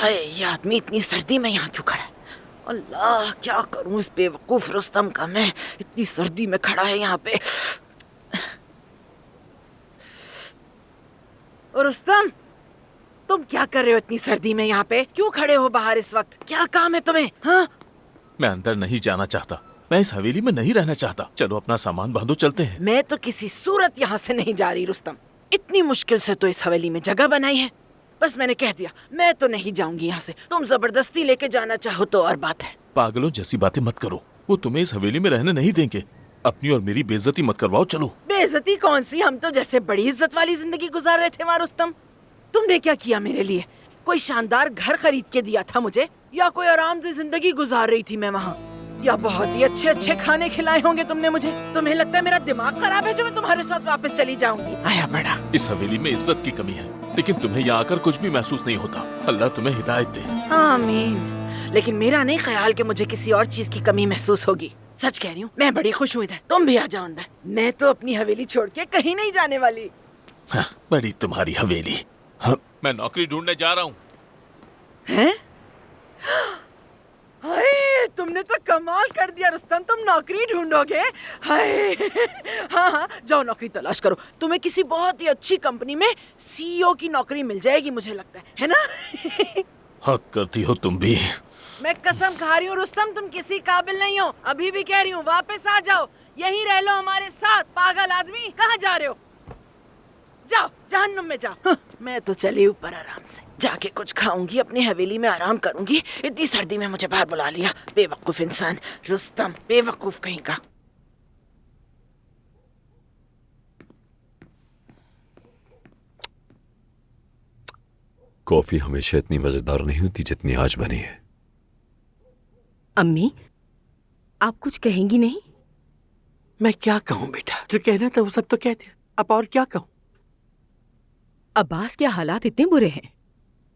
हाय, ये आदमी इतनी सर्दी में यहाँ क्यों खड़ा है? अल्लाह, क्या करूं इस बेवकूफ रुस्तम का मैं, इतनी सर्दी में खड़ा है यहाँ पे। रुस्तम, तुम क्या कर रहे हो इतनी सर्दी में यहाँ पे? क्यों खड़े हो बाहर इस वक्त? क्या काम है तुम्हें? हाँ, मैं अंदर नहीं जाना चाहता, मैं इस हवेली में नहीं रहना चाहता। चलो अपना सामान बांधो, चलते हैं। मैं तो किसी सूरत यहाँ से नहीं जा रही रुस्तम। इतनी मुश्किल से तो इस हवेली में जगह बनाई है, बस मैंने कह दिया मैं तो नहीं जाऊंगी यहाँ से। तुम जबरदस्ती लेके जाना चाहो तो और बात है। पागलों जैसी बातें मत करो, वो तुम्हें इस हवेली में रहने नहीं देंगे। अपनी और मेरी बेइज्जती मत करवाओ। चलो। बेइज्जती कौन सी? हम तो जैसे बड़ी इज्जत वाली जिंदगी गुजार रहे थे वहाँ रुस्तम। तुमने क्या किया मेरे लिए? कोई शानदार घर खरीद के दिया था मुझे, या कोई आराम से जिंदगी गुजार रही थी मैं वहाँ, या बहुत ही अच्छे अच्छे खाने खिलाए होंगे तुमने मुझे। तुम्हें लगता है मेरा दिमाग खराब है जो मैं तुम्हारे साथ वापस चली जाऊंगी? आया बड़ा। इस हवेली में इज्जत की कमी है, लेकिन तुम्हें यहाँ आकर कुछ भी महसूस नहीं होता। अल्लाह तुम्हें हिदायत दे। आमीन। लेकिन मेरा नहीं ख्याल कि मुझे किसी और चीज की कमी महसूस होगी। सच कह रही हूँ, मैं बड़ी खुश हूँ इधर। तुम भी आ जाओ अंदर। मैं तो अपनी हवेली छोड़ के कहीं नहीं जाने वाली। हाँ, बड़ी तुम्हारी हवेली। हाँ, मैं नौकरी ढूंढने जा रहा हूँ। हैं? हाय, तुमने तो कमाल कर दिया रुस्तम, तुम नौकरी ढूंढोगे? हाय। हाँ हाँ, जाओ नौकरी तलाश करो। तुम्हें किसी बहुत ही अच्छी कंपनी में सीईओ की नौकरी मिल जाएगी मुझे लगता है ना? हक करती हो तुम भी। मैं कसम खा रही हूँ रुस्तम, तुम किसी काबिल नहीं हो। अभी भी कह रही हूँ, वापस आ जाओ, यहीं रह लो हमारे साथ। पागल आदमी, कहाँ जा रहे हो? जाओ, जहन्नुम में जाओ। मैं तो चली ऊपर आराम से, जाके कुछ खाऊंगी, अपनी हवेली में आराम करूंगी। इतनी सर्दी में मुझे बाहर बुला लिया, बेवकूफ इंसान। रुस्तम, बेवकूफ कहीं का। कॉफी हमेशा इतनी मजेदार नहीं होती जितनी आज बनी है। अम्मी, आप कुछ कहेंगी नहीं? मैं क्या कहूँ बेटा, जो कहना था वो सब तो कह दिया, अब और क्या कहूँ? अब्बास के हालात इतने बुरे हैं,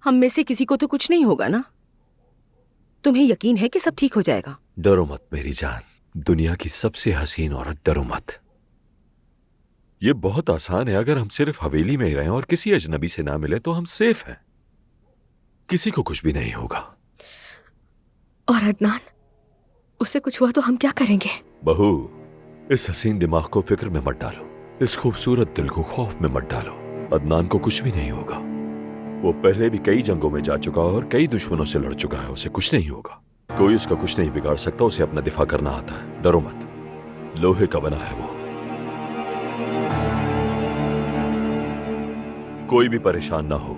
हम में से किसी को तो कुछ नहीं होगा ना? तुम्हें यकीन है कि सब ठीक हो जाएगा? डरो मत मेरी जान, दुनिया की सबसे हसीन औरत, डरो मत। ये बहुत आसान है, अगर हम सिर्फ हवेली में ही रहें और किसी अजनबी से ना मिले तो हम सेफ हैं, किसी को कुछ भी नहीं होगा। और अदनान, उससे कुछ हुआ तो हम क्या करेंगे? बहू, इस हसीन दिमाग को फिक्र में मत डालो, इस खूबसूरत दिल को खौफ में मत डालो। अदनान को कुछ भी नहीं होगा, वो पहले भी कई जंगों में जा चुका है और कई दुश्मनों से लड़ चुका है, उसे कुछ नहीं होगा। कोई उसका कुछ नहीं बिगाड़ सकता, उसे अपना दिफा करना आता है। डरो मत, लोहे का बना है वो। कोई भी परेशान ना हो,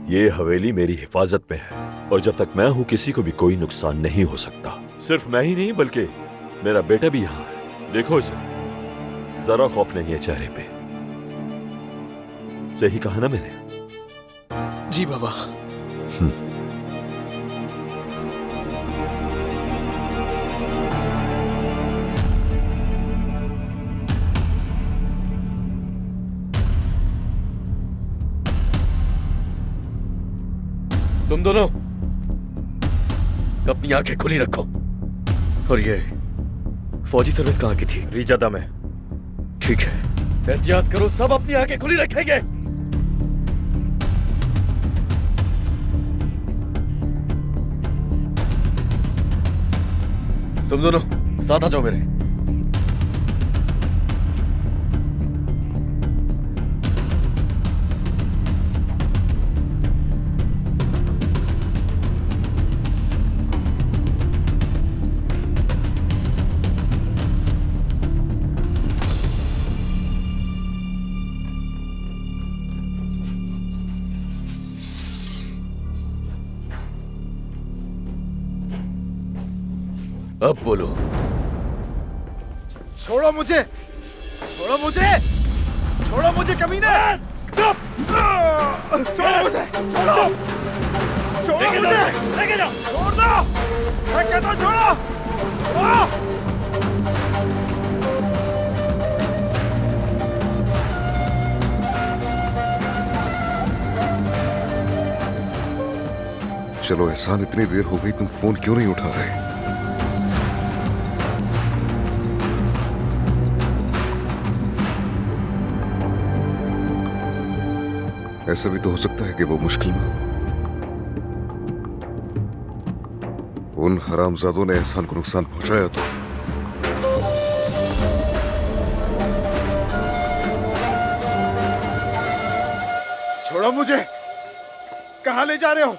ये हवेली मेरी हिफाजत में है और जब तक मैं हूं किसी को भी कोई नुकसान नहीं हो सकता। सिर्फ मैं ही नहीं बल्कि मेरा बेटा भी यहां है। देखो इसे, जरा खौफ नहीं है चेहरे पे। सही कहा ना मैंने? जी बाबा। तुम दोनों अपनी आंखें खुली रखो। और ये फौजी सर्विस कहाँ की थी? रिजादा में। ठीक है, एहतियात करो, सब अपनी आंखें खुली रखेंगे। तुम दोनों साथ आ जाओ मेरे। अब बोलो। छोड़ो मुझे, छोड़ो मुझे, छोड़ो मुझे कमीने! चुप! छोड़ो मुझे, छोड़ो! छोड़ो मुझे! लेके जाओ! छोड़ दो! मैं कहता हूँ छोड़ो! चलो एहसान, इतनी देर हो गई, तुम फोन क्यों नहीं उठा रहे? ऐसा भी तो हो सकता है कि वो मुश्किल में। उन हरामजादों ने एहसान को नुकसान पहुंचाया तो छोड़ो मुझे। कहाँ ले जा रहे हो?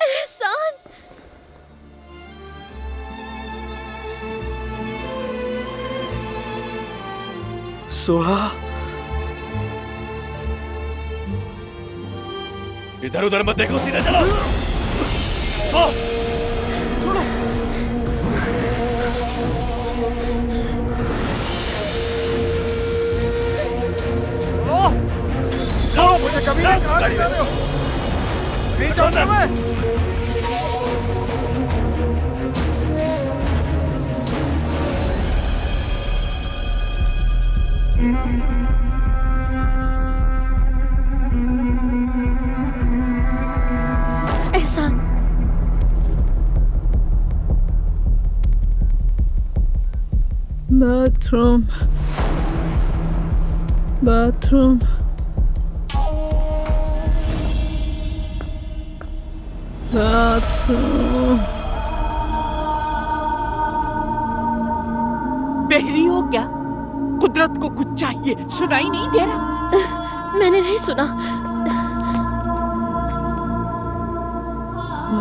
एहसान, सोहा, इधर उधर मत देखो, सीधे चलो। हाँ। छोड़ो मुझे। कभी नहीं। कहाँ ले जा रहे हो? नहीं जानता मैं। एहसान, बाथरूम, बाथरूम। बाथरूम। बहरी हो क्या? कुदरत को कुछ चाहिए, सुनाई नहीं दे रहा? मैंने नहीं सुना।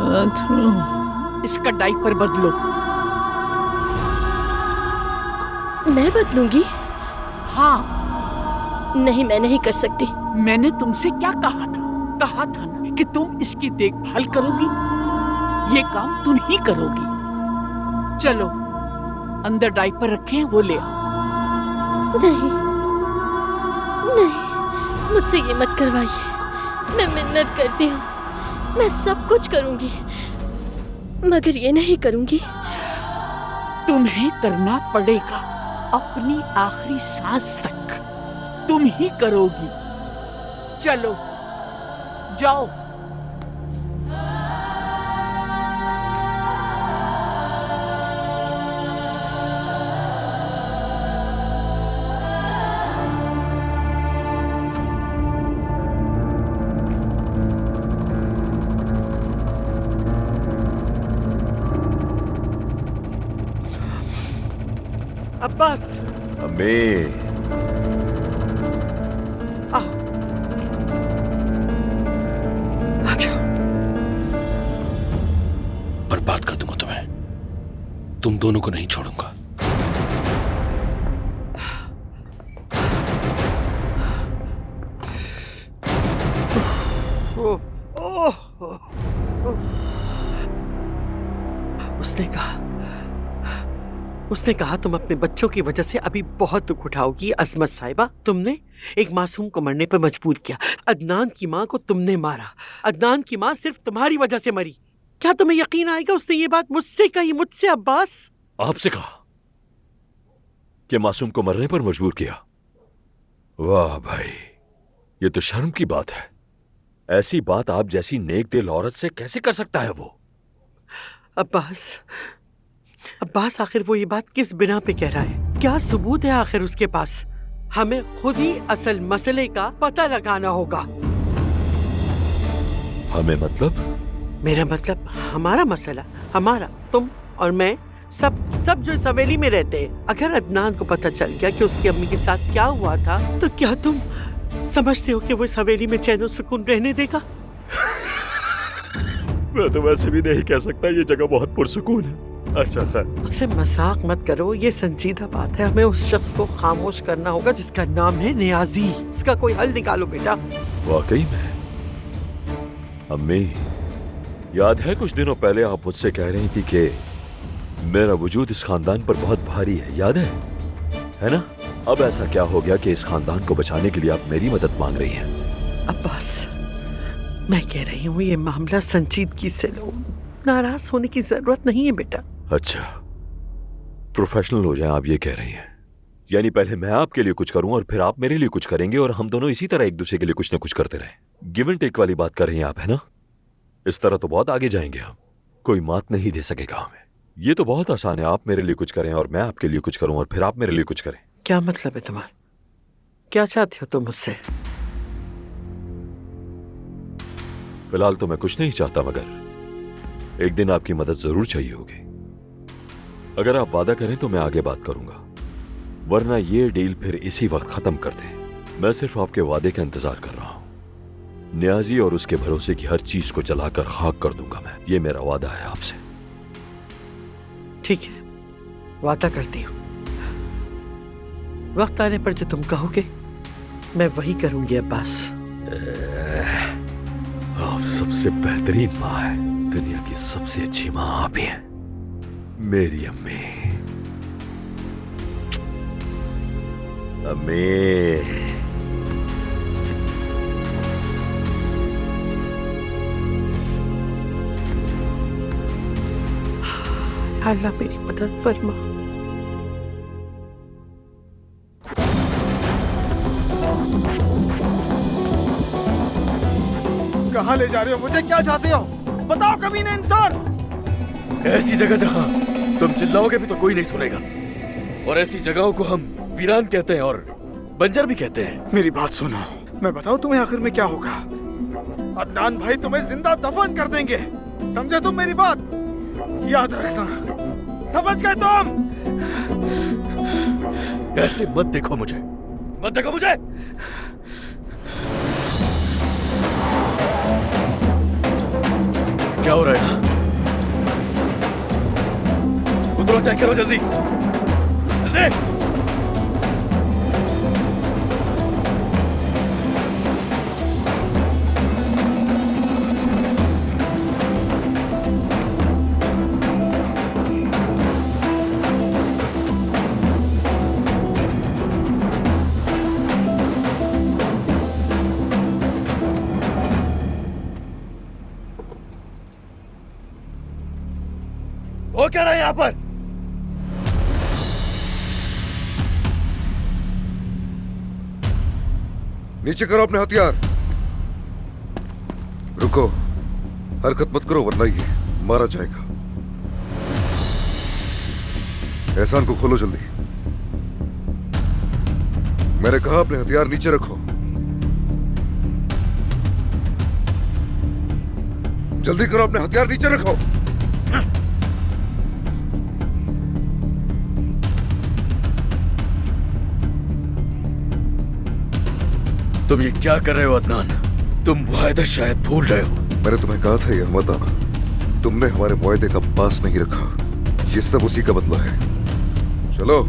बाथरूम। इसका डायपर बदलो। मैं बदलूंगी? हाँ। नहीं, मैं नहीं कर सकती। मैंने तुमसे क्या कहा था? कहा था ना कि तुम इसकी देखभाल करोगी। ये काम तुम ही करोगी। चलो, अंदर डायपर रखे हैं, वो ले आओ। नहीं, नहीं, मुझसे ये मत करवाइए। मैं मिन्नत करती हूँ, मैं सब कुछ करूंगी, मगर ये नहीं करूंगी। तुम्हें करना पड़ेगा, अपनी आखिरी सांस तक तुम ही करोगी। चलो, जाओ। अब्बास, अम्मी, आओ, आ जाओ। बर्बाद कर दूंगा तुम्हें। तुम दोनों को नहीं छोड़ूंगा। उसने कहा तुम अपने बच्चों की वजह से अभी बहुत दुख उठाओगी। अजमत साहिबा, तुमने एक मासूम को मरने पर मजबूर किया। अदनान की माँ को तुमने मारा। अदनान की माँ सिर्फ तुम्हारी वजह से मरी। क्या तुम्हें यकीन आएगा उसने ये बात मुझसे कही? मुझसे अब्बास। आपसे कहा कि मासूम को मरने पर मजबूर किया? वाह भाई, ये तो शर्म की बात है। ऐसी बात आप जैसी नेक दिल औरत से कैसे कर सकता है वो? अब्बास, आखिर वो ये बात किस बिना पे कह रहा है? क्या सबूत है आखिर उसके पास? हमें खुद ही असल मसले का पता लगाना होगा। हमें मतलब? मेरा मतलब हमारा मसला, हमारा, तुम और मैं, सब जो इस हवेली में रहते हैं। अगर अदनान को पता चल गया कि उसकी अम्मी के साथ क्या हुआ था, तो क्या तुम समझते हो कि वो इस हवेली में चैन और सुकून रहने देगा? मैं तो वैसे भी नहीं कह सकता, ये जगह बहुत पुरसुकून है। अच्छा खैर, उससे मजाक मत करो, ये संजीदा बात है। हमें उस शख्स को खामोश करना होगा जिसका नाम है नियाजी। इसका कोई हल निकालो बेटा। वाकई में अम्मी, याद है कुछ दिनों पहले आप मुझसे कह रही थी कि मेरा वजूद इस खानदान पर बहुत भारी है, याद है ना? अब ऐसा क्या हो गया कि इस खानदान को बचाने के लिए आप मेरी मदद मांग रही हैं? अब्बास, मैं कह रही हूँ ये मामला संजीदगी से लो। नाराज होने की जरूरत नहीं है बेटा। अच्छा, प्रोफेशनल हो जाएं आप, ये कह रही हैं? यानी पहले मैं आपके लिए कुछ करूं और फिर आप मेरे लिए कुछ करेंगे और हम दोनों इसी तरह एक दूसरे के लिए कुछ न कुछ करते रहें। गिव एंड टेक वाली बात कर रही हैं आप, है ना? इस तरह तो बहुत आगे जाएंगे हम, कोई मात नहीं दे सकेगा हमें। ये तो बहुत आसान है, आप मेरे लिए कुछ करें और मैं आपके लिए कुछ करूं और फिर आप मेरे लिए कुछ करें। क्या मतलब है तुम्हारा? क्या चाहते हो तुम मुझसे? फिलहाल तो मैं कुछ नहीं चाहता, मगर एक दिन आपकी मदद जरूर चाहिए होगी। अगर आप वादा करें तो मैं आगे बात करूंगा, वरना ये डील फिर इसी वक्त खत्म कर दें। मैं सिर्फ आपके वादे का इंतजार कर रहा हूं। न्याजी और उसके भरोसे की हर चीज को जलाकर खाक कर दूंगा मैं। ये मेरा वादा है आपसे। ठीक है, वादा करती हूँ। वक्त आने पर जो तुम कहोगे मैं वही करूंगी अब्बास। आप सबसे बेहतरीन माँ है। दुनिया की सबसे अच्छी माँ आप ही हैं, मेरी अम्मी। अम्मी, अल्लाह मेरी मदद फरमा। कहाँ ले जा रहे हो मुझे? क्या चाहते हो? बताओ कमीने इंसान। ऐसी जगह जहाँ तुम चिल्लाओगे भी तो कोई नहीं सुनेगा, और ऐसी जगहों को हम वीरान कहते हैं और बंजर भी कहते हैं। मेरी बात सुनो, मैं बताऊं तुम्हें आखिर में क्या होगा। अदनान भाई तुम्हें जिंदा दफन कर देंगे, समझे तुम मेरी बात? याद रखना, समझ गए तुम? ऐसे मत देखो मुझे, मत देखो मुझे। क्या हो रहा है? उतरो, चेक करो जल्दी जल्दी। वो क्या रहा है यहाँ पर? नीचे करो अपने हथियार। रुको, हरकत मत करो वरना ये मारा जाएगा। एहसान को खोलो जल्दी। मैंने कहा अपने हथियार नीचे रखो। जल्दी करो, अपने हथियार नीचे रखो। तुम ये क्या कर रहे हो अदनान? तुम मुआहदा शायद भूल रहे हो। मैंने तुम्हें कहा था ये मत आना। तुमने हमारे मुआहदे का पास नहीं रखा। ये सब उसी का बदला है। चलो।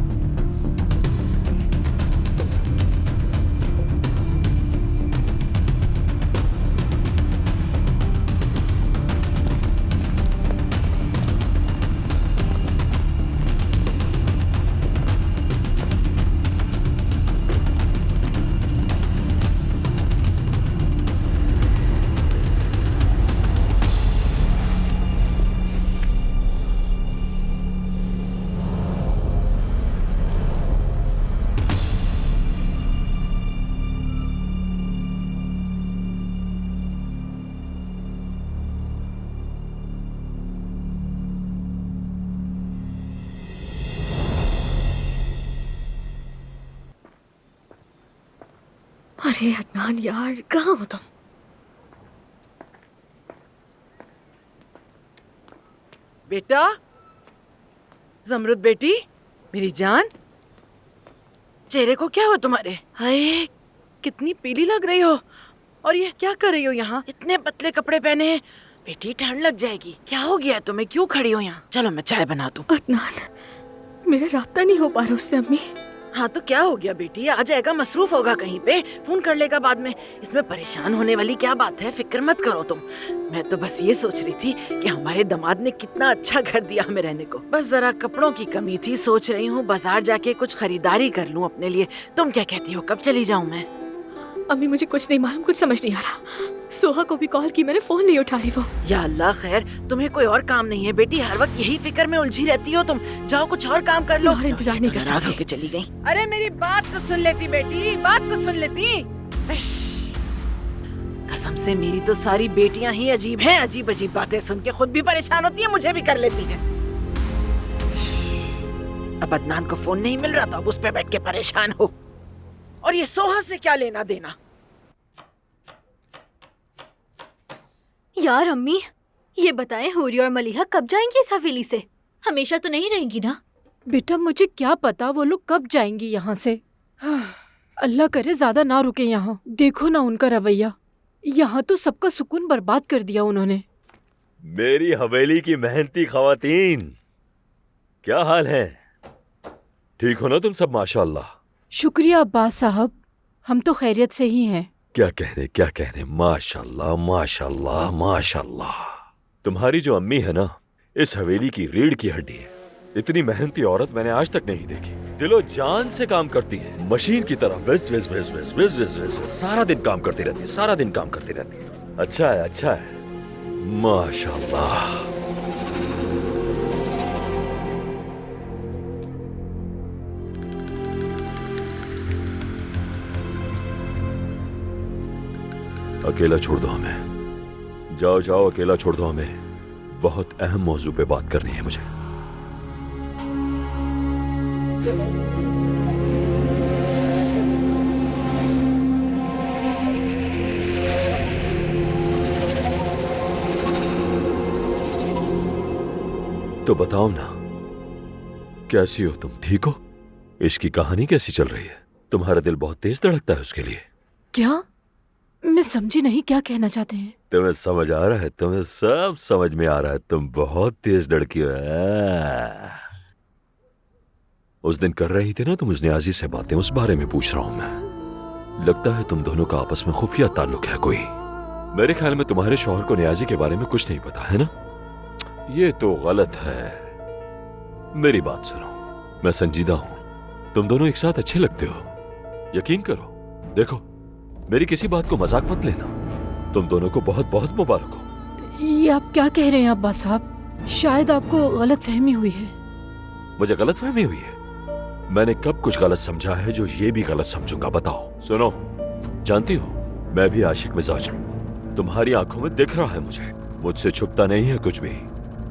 अरे अदनान यार, कहाँ हो तुम? बेटा, जमरुद बेटी, मेरी जान, चेहरे को क्या हुआ तुम्हारे? हाय, कितनी पीली लग रही हो। और ये क्या कर रही हो यहाँ? इतने पतले कपड़े पहने हैं। बेटी ठंड लग जाएगी। क्या हो गया तुम्हें? क्यों खड़ी हो यहाँ? चलो मैं चाय बना दूँ। अदनान, मेरा राब्ता नहीं हो पा रहा उससे अम्मी। हाँ तो क्या हो गया बेटी? आ जाएगा, मसरूफ होगा कहीं पे, फोन कर लेगा बाद में। इसमें परेशान होने वाली क्या बात है? फिक्र मत करो तुम। मैं तो बस ये सोच रही थी कि हमारे दामाद ने कितना अच्छा घर दिया हमें रहने को। बस जरा कपड़ों की कमी थी, सोच रही हूँ बाजार जाके कुछ खरीदारी कर लूँ अपने लिए। तुम क्या कहती हो, कब चली जाऊँ मैं? अम्मी मुझे कुछ नहीं मालूम, कुछ समझ नहीं आ रहा। सोहा को भी कॉल की, मैंने फोन नहीं उठा रही वो। या अल्लाह, खैर तुम्हें कोई और काम नहीं है बेटी? हर वक्त यही फिक्र में उलझी रहती हो तुम। जाओ कुछ और काम कर लो। और इंतजार नहीं कर सकती। नाराज होके चली गई। अरे मेरी बात तो सुन लेती बेटी, बात तो सुन लेती। कसम से मेरी तो सारी बेटियां ही अजीब हैं। अजीब अजीब बातें सुन के खुद भी परेशान होती है, मुझे भी कर लेती है। अब अदनान को फोन नहीं मिल रहा था, अब उस पे बैठ के परेशान हो। और ये सोहा से क्या लेना देना? यार अम्मी, ये बताएं, हूरी और मलिहा कब जाएंगी इस हवेली से? हमेशा तो नहीं रहेंगी ना? बेटा मुझे क्या पता वो लोग कब जाएंगी यहाँ से। अल्लाह करे ज्यादा ना रुके यहाँ। देखो ना उनका रवैया, यहाँ तो सबका सुकून बर्बाद कर दिया उन्होंने। मेरी हवेली की मेहनती खवातीन, क्या हाल है? ठीक हो ना तुम सब? माशाअल्लाह। शुक्रिया अब्बास साहब, हम तो खैरियत से ही हैं। क्या कहने, माशाअल्लाह माशाअल्लाह माशाअल्लाह। तुम्हारी जो अम्मी है ना, इस हवेली की रीढ़ की हड्डी है। इतनी मेहनती औरत मैंने आज तक नहीं देखी। दिलो जान से काम करती है, मशीन की तरह विज विज विज विज विज विज विज। सारा दिन काम करती रहती है, सारा दिन काम करती रहती है। अच्छा है, माशाअल्लाह। अकेला छोड़ दो हमें। जाओ अकेला छोड़ दो हमें। बहुत अहम मौजू पे बात करनी है मुझे। तो बताओ ना, कैसी हो तुम? ठीक हो? इश्क की कहानी कैसी चल रही है? तुम्हारा दिल बहुत तेज धड़कता है उसके लिए। क्या? मैं समझी नहीं, क्या कहना चाहते हैं? तुम्हें समझ आ रहा है, तुम्हें सब समझ में आ रहा है। तुम बहुत तेज धड़की हो। उस दिन कर रही थी ना तुम उस न्याजी से बातें, उस बारे में पूछ रहा हूं मैं। लगता है तुम दोनों का आपस में खुफिया ताल्लुक है कोई। मेरे ख्याल में तुम्हारे शौहर को न्याजी के बारे में कुछ नहीं पता है ना? ये तो गलत है। मेरी बात सुनो, मैं संजीदा हूं। तुम दोनों एक साथ अच्छे लगते हो, यकीन करो। देखो, मेरी किसी बात को मजाक मत लेना। तुम दोनों को बहुत बहुत मुबारक हो। ये आप क्या कह रहे हैं अब्बास साहब? शायद आपको गलत फहमी हुई है। मुझे गलत फहमी हुई है? मैंने कब कुछ गलत समझा है जो ये भी गलत समझूंगा? बताओ। सुनो, जानती हो मैं भी आशिक मिजाज हूं। तुम्हारी आंखों में दिख रहा है मुझसे छुपता नहीं है कुछ भी।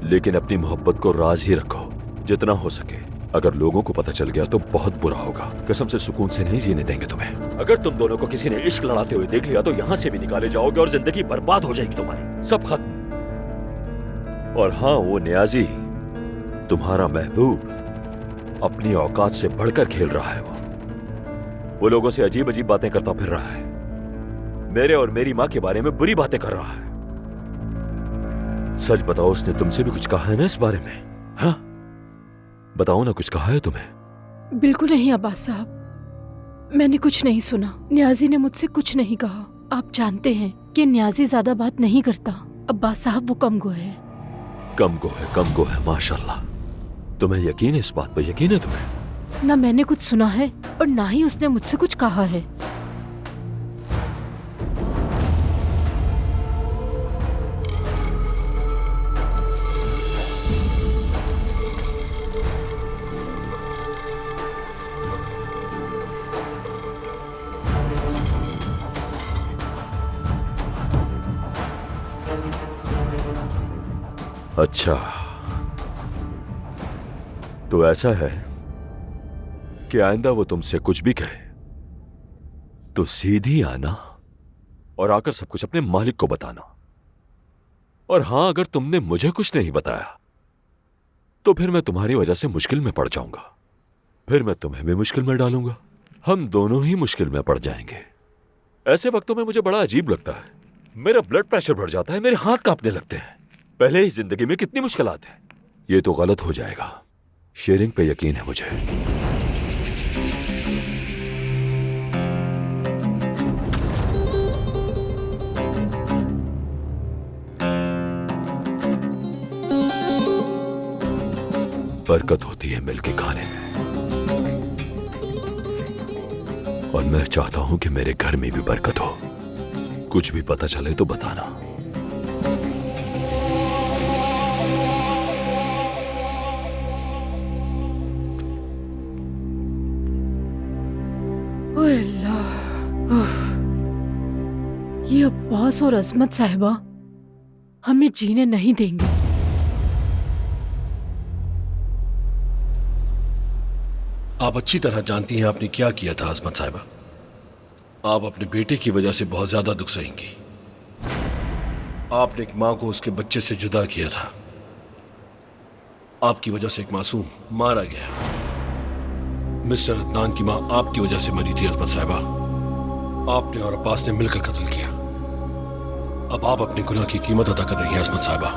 लेकिन अपनी मोहब्बत को राज ही रखो जितना हो सके। अगर लोगों को पता चल गया तो बहुत बुरा होगा। कसम से सुकून से नहीं जीने देंगे तुम्हें। अगर तुम दोनों को किसी ने इश्क लड़ाते हुए देख लिया तो यहाँ से भी निकाले जाओगे और जिंदगी बर्बाद हो जाएगी तुम्हारी, सब खत्म। और हाँ, वो न्याजी तुम्हारा महबूब अपनी औकात से बढ़कर खेल रहा है। वो लोगों से अजीब अजीब बातें करता फिर रहा है। मेरे और मेरी माँ के बारे में बुरी बातें कर रहा है। सच बताओ, उसने तुमसे भी कुछ कहा है ना इस बारे में? हाँ, बताओ ना, कुछ कहा है तुम्हें? बिल्कुल नहीं अब्बास साहब, मैंने कुछ नहीं सुना। न्याजी ने मुझसे कुछ नहीं कहा। आप जानते हैं कि न्याजी ज्यादा बात नहीं करता। अब्बास साहब वो कमगो है। कमगो है माशाल्लाह। तुम्हें यकीन है इस बात पर? यकीन है तुम्हें? ना मैंने कुछ सुना है और ना ही उसने मुझसे कुछ कहा है। अच्छा, तो ऐसा है कि आइंदा वो तुमसे कुछ भी कहे तो सीधी आना और आकर सब कुछ अपने मालिक को बताना। और हां, अगर तुमने मुझे कुछ नहीं बताया तो फिर मैं तुम्हारी वजह से मुश्किल में पड़ जाऊंगा। फिर मैं तुम्हें भी मुश्किल में डालूंगा। हम दोनों ही मुश्किल में पड़ जाएंगे। ऐसे वक्तों में मुझे बड़ा अजीब लगता है। मेरा ब्लड प्रेशर बढ़ जाता है, मेरे हाथ कांपने लगते हैं। पहले ही जिंदगी में कितनी मुश्किलात हैं। ये तो गलत हो जाएगा। शेयरिंग पे यकीन है मुझे। बरकत होती है मिलके खाने में। और मैं चाहता हूं कि मेरे घर में भी बरकत हो। कुछ भी पता चले तो बताना। ये अब्बास और अजमत साहिबा हमें जीने नहीं देंगे। आप अच्छी तरह जानती हैं आपने क्या किया था अजमत साहिबा। आप अपने बेटे की वजह से बहुत ज्यादा दुख सहेंगी। आपने एक माँ को उसके बच्चे से जुदा किया था। आपकी वजह से एक मासूम मारा गया। मिस्टर अदनान की माँ आपकी वजह से मरी थी अजमत साहिबा। आपने और अब्बास ने मिलकर कत्ल किया। अब आप अपने गुनाह की कीमत अदा कर रही हैं अजमत साहिबा।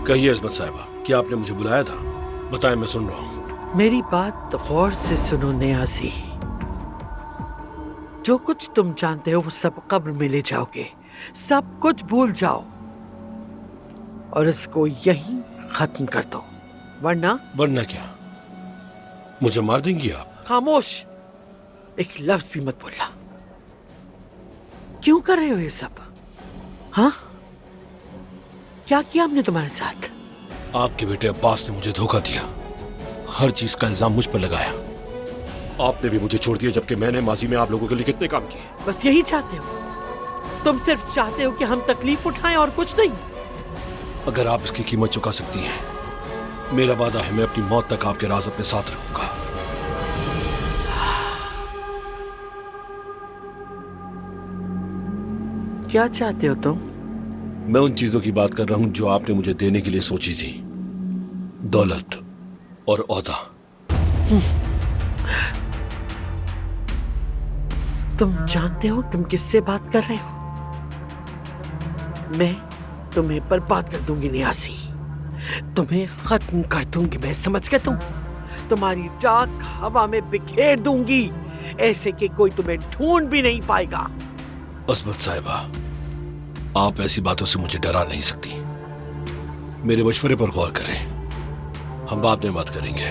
कहिए अजमत साहिबा, क्या आपने मुझे बुलाया था? बताएं, मैं सुन रहा हूं। मेरी बात गौर से सुनो नियाज़ी। जो कुछ तुम जानते हो वो सब कब्र में ले जाओगे। सब कुछ भूल जाओ और इसको यहीं खत्म कर दो, वरना क्या? मुझे मार देंगी आप? खामोश, एक लफ्ज भी मत बोलना। क्यों कर रहे हो ये सब? हाँ, क्या किया हमने तुम्हारे साथ? आपके बेटे अब्बास ने मुझे धोखा दिया, हर चीज का इल्जाम मुझ पर लगाया। आपने भी मुझे छोड़ दिया, जबकि मैंने माजी में आप लोगों के लिए कितने काम किए। बस यही चाहते हो? तुम सिर्फ चाहते हो कि हम तकलीफ उठाएं और कुछ नहीं? अगर आप इसकी कीमत चुका सकती हैं, मेरा वादा है मैं अपनी मौत तक आपके राज अपने साथ रखूंगा। क्या चाहते हो तुम? मैं उन चीजों की बात कर रहा हूं जो आपने मुझे देने के लिए सोची थी, दौलत और ओहदा। तुम जानते हो तुम किससे बात कर रहे हो? मैं तुम्हें बर्बाद कर दूंगी नियाज़ी, तुम्हें खत्म कर दूंगी मैं, समझ गए तुम? तुम्हारी राख हवा में बिखेर दूंगी, ऐसे कि कोई तुम्हें ढूंढ भी नहीं पाएगा। अजमत साहिबा, आप ऐसी बातों से मुझे डरा नहीं सकती। मेरे मशवरे पर गौर करें, हम बाद में बात करेंगे।